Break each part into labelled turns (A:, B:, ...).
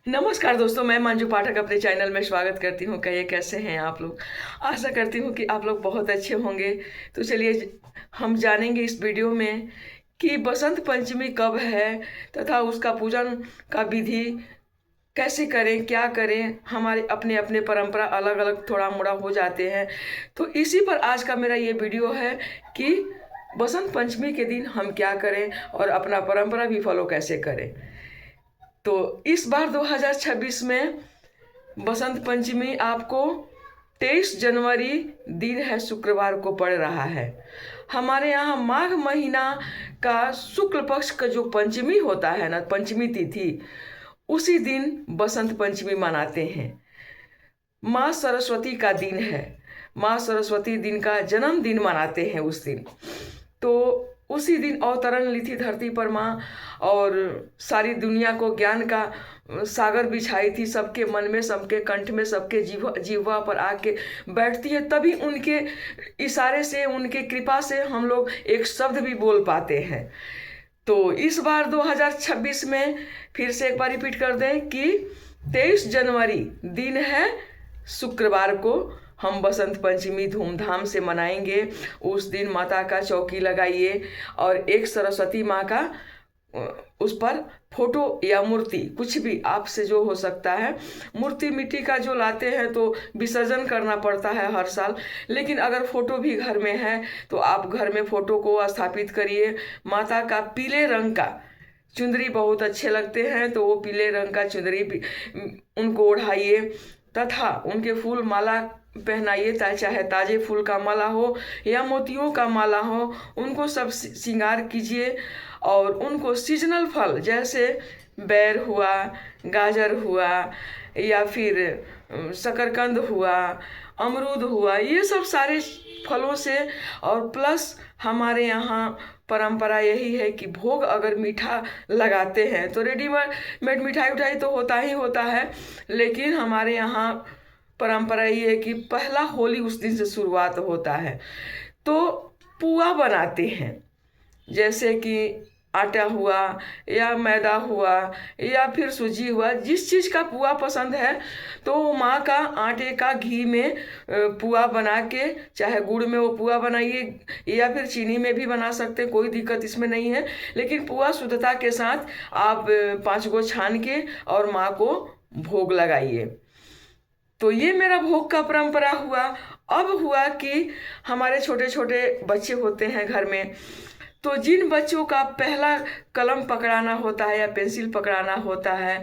A: नमस्कार दोस्तों, मैं मंजू पाठक अपने चैनल में स्वागत करती हूँ। कहिए कैसे हैं आप लोग। आशा करती हूँ कि आप लोग बहुत अच्छे होंगे। तो चलिए हम जानेंगे इस वीडियो में कि बसंत पंचमी कब है तथा उसका पूजन का विधि कैसे करें, क्या करें। हमारे अपने अपने परंपरा अलग अलग थोड़ा मोड़ा हो जाते हैं। तो इसी पर आज का मेरा ये वीडियो है कि बसंत पंचमी के दिन हम क्या करें और अपना परंपरा भी फॉलो कैसे करें। तो इस बार 2026 में बसंत पंचमी आपको 23 जनवरी दिन है, शुक्रवार को पड़ रहा है। हमारे यहाँ माघ महीना का शुक्ल पक्ष का जो पंचमी होता है ना, पंचमी तिथि, उसी दिन बसंत पंचमी मनाते हैं। माँ सरस्वती का दिन है। माँ सरस्वती दिन का जन्मदिन मनाते हैं उस दिन। तो उसी दिन अवतरण ली थी धरती पर माँ, और सारी दुनिया को ज्ञान का सागर बिछाई थी। सबके मन में, सबके कंठ में, सबके जीवा पर आके बैठती है। तभी उनके इशारे से, उनके कृपा से हम लोग एक शब्द भी बोल पाते हैं। तो इस बार 2026 में फिर से एक बार रिपीट कर दें कि 23 जनवरी दिन है, शुक्रवार को हम बसंत पंचमी धूमधाम से मनाएंगे। उस दिन माता का चौकी लगाइए और एक सरस्वती माँ का उस पर फोटो या मूर्ति, कुछ भी आपसे जो हो सकता है। मूर्ति मिट्टी का जो लाते हैं तो विसर्जन करना पड़ता है हर साल, लेकिन अगर फोटो भी घर में है तो आप घर में फोटो को स्थापित करिए। माता का पीले रंग का चुंदरी बहुत अच्छे लगते हैं, तो वो पीले रंग का चुंदरी भी उनको ओढ़ाइए तथा उनके फूल माला पहनाइए। चाहे ताजे फूल का माला हो या मोतियों का माला हो, उनको सब श्रृंगार कीजिए। और उनको सीजनल फल जैसे बेर हुआ, गाजर हुआ, या फिर शकरकंद हुआ, अमरूद हुआ, ये सब सारे फलों से। और प्लस हमारे यहाँ परंपरा यही है कि भोग अगर मीठा लगाते हैं तो रेडीमेड मिठाई उठाई तो होता ही होता है, लेकिन हमारे यहाँ परंपरा ये है कि पहला होली उस दिन से शुरुआत होता है। तो पुआ बनाते हैं, जैसे कि आटा हुआ या मैदा हुआ या फिर सूजी हुआ, जिस चीज़ का पुआ पसंद है तो माँ का आटे का घी में पुआ बना के, चाहे गुड़ में वो पुआ बनाइए या फिर चीनी में भी बना सकते, कोई दिक्कत इसमें नहीं है। लेकिन पुआ शुद्धता के साथ आप 5 गो छान के और माँ को भोग लगाइए। तो ये मेरा भोग का परंपरा हुआ। अब हुआ कि हमारे छोटे छोटे बच्चे होते हैं घर में, तो जिन बच्चों का पहला कलम पकड़ाना होता है या पेंसिल पकड़ाना होता है,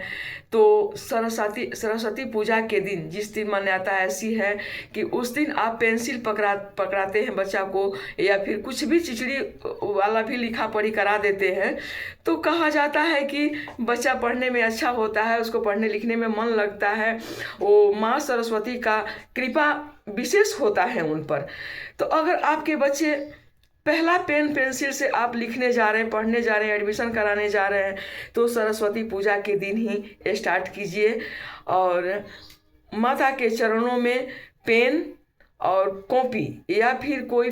A: तो सरस्वती पूजा के दिन, जिस दिन मान्यता ऐसी है कि उस दिन आप पेंसिल पकड़ाते हैं बच्चा को, या फिर कुछ भी चिचड़ी वाला भी लिखा पढ़ी करा देते हैं, तो कहा जाता है कि बच्चा पढ़ने में अच्छा होता है, उसको पढ़ने लिखने में मन लगता है, वो माँ सरस्वती का कृपा विशेष होता है उन पर। तो अगर आपके बच्चे पहला पेन पेंसिल से आप लिखने जा रहे हैं, पढ़ने जा रहे हैं, एडमिशन कराने जा रहे हैं, तो सरस्वती पूजा के दिन ही स्टार्ट कीजिए। और माता के चरणों में पेन और कॉपी या फिर कोई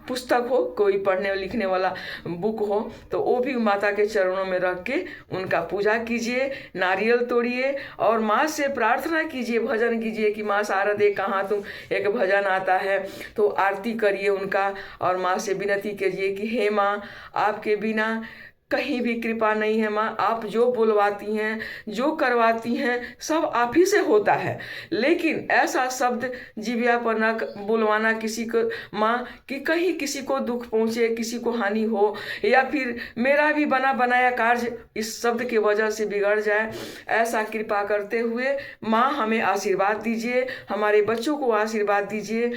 A: पुस्तक हो, कोई पढ़ने लिखने वाला बुक हो, तो वो भी माता के चरणों में रख के उनका पूजा कीजिए। नारियल तोड़िए और माँ से प्रार्थना कीजिए, भजन कीजिए कि माँ शारदे कहाँ तुम, एक भजन आता है, तो आरती करिए उनका। और माँ से विनती कीजिए कि हे माँ, आपके बिना कहीं भी कृपा नहीं है माँ। आप जो बुलवाती हैं, जो करवाती हैं, सब आप ही से होता है। लेकिन ऐसा शब्द जिव्या पर न बुलवाना किसी को माँ, कि कहीं किसी को दुख पहुँचे, किसी को हानि हो, या फिर मेरा भी बना बनाया कार्य इस शब्द की वजह से बिगड़ जाए। ऐसा कृपा करते हुए माँ हमें आशीर्वाद दीजिए, हमारे बच्चों को आशीर्वाद दीजिए।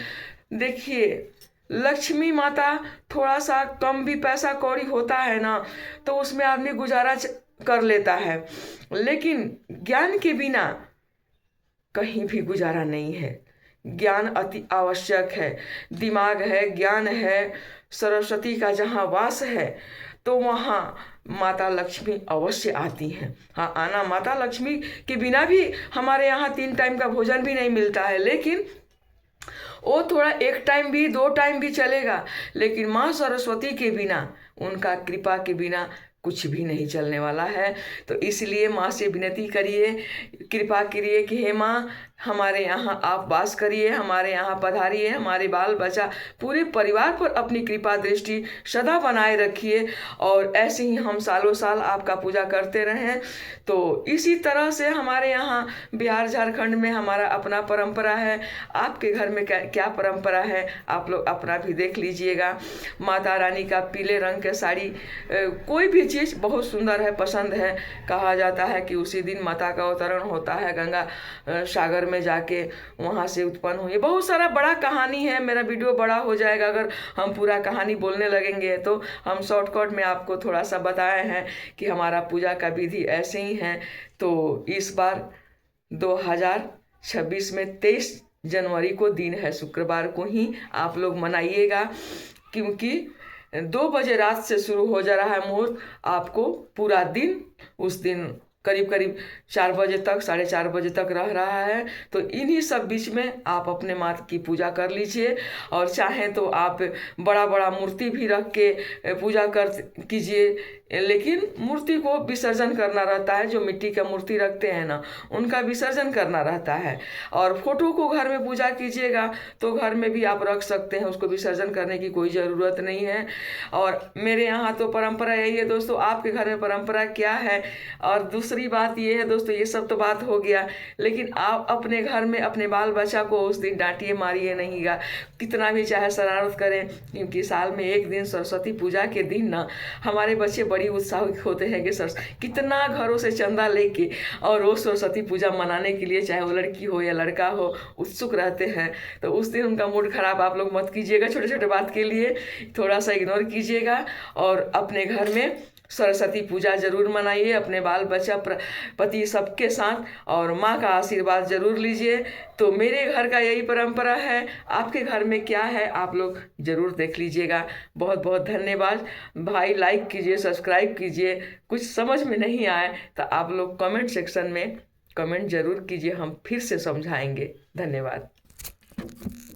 A: देखिए, लक्ष्मी माता थोड़ा सा कम भी पैसा कौड़ी होता है ना, तो उसमें आदमी गुजारा कर लेता है, लेकिन ज्ञान के बिना कहीं भी गुजारा नहीं है। ज्ञान अति आवश्यक है। दिमाग है, ज्ञान है, सरस्वती का जहाँ वास है, तो वहाँ माता लक्ष्मी अवश्य आती हैं। हाँ, आना माता लक्ष्मी के बिना भी हमारे यहाँ 3 टाइम का भोजन भी नहीं मिलता है, लेकिन वो थोड़ा 1 टाइम भी 2 टाइम भी चलेगा, लेकिन माँ सरस्वती के बिना, उनका कृपा के बिना कुछ भी नहीं चलने वाला है। तो इसलिए माँ से विनती करिए, कृपा करिए कि हे माँ, हमारे यहाँ आप वास करिए, हमारे यहाँ पधारिए, हमारे बाल बच्चा पूरे परिवार पर अपनी कृपा दृष्टि सदा बनाए रखिए, और ऐसे ही हम सालों साल आपका पूजा करते रहें। तो इसी तरह से हमारे यहाँ बिहार झारखंड में हमारा अपना परंपरा है। आपके घर में क्या परंपरा है, आप लोग अपना भी देख लीजिएगा। माता रानी का पीले रंग के साड़ी, कोई भी चीज़ बहुत सुंदर है, पसंद है। कहा जाता है कि उसी दिन माता का अवतरण होता है गंगा सागर में जाके, वहाँ से उत्पन्न हुई। बहुत सारा बड़ा कहानी है, मेरा वीडियो बड़ा हो जाएगा अगर हम पूरा कहानी बोलने लगेंगे। तो हम शॉर्टकट में आपको थोड़ा सा बताए हैं कि हमारा पूजा का विधि ऐसे ही है। तो इस बार 2026 में 23 जनवरी को दिन है, शुक्रवार को ही आप लोग मनाइएगा, क्योंकि 2 बजे रात से शुरू हो जा रहा है मुहूर्त। आपको पूरा दिन उस दिन करीब करीब 4 बजे तक, 4:30 बजे तक रह रहा है। तो इन्हीं सब बीच में आप अपने माँ की पूजा कर लीजिए, और चाहें तो आप बड़ा बड़ा मूर्ति भी रख के पूजा कीजिए, लेकिन मूर्ति को विसर्जन करना रहता है। जो मिट्टी का मूर्ति रखते हैं ना, उनका विसर्जन करना रहता है। और फोटो को घर में पूजा कीजिएगा तो घर में भी आप रख सकते हैं, उसको विसर्जन करने की कोई ज़रूरत नहीं है। और मेरे यहाँ तो परंपरा यही है दोस्तों। आपके घर में परंपरा क्या है? और दूसरी बात ये है दोस्तों, ये सब तो बात हो गया, लेकिन आप अपने घर में अपने बाल बच्चा को उस दिन डांटिए मारिए नहींगा, कितना भी चाहे शरारत करें, क्योंकि साल में एक दिन सरस्वती पूजा के दिन ना हमारे बच्चे बड़ी उत्साहित होते हैं कि कितना घरों से चंदा लेके और वो सरस्वती पूजा मनाने के लिए, चाहे वो लड़की हो या लड़का हो, उत्सुक रहते हैं। तो उस दिन उनका मूड खराब आप लोग मत कीजिएगा, छोटे छोटे बात के लिए थोड़ा सा इग्नोर कीजिएगा, और अपने घर में सरस्वती पूजा जरूर मनाइए अपने बाल बच्चा पति सबके साथ, और माँ का आशीर्वाद जरूर लीजिए। तो मेरे घर का यही परंपरा है, आपके घर में क्या है आप लोग जरूर देख लीजिएगा। बहुत बहुत धन्यवाद भाई, लाइक कीजिए, सब्सक्राइब कीजिए। कुछ समझ में नहीं आए तो आप लोग कमेंट सेक्शन में कमेंट जरूर कीजिए, हम फिर से समझाएंगे। धन्यवाद।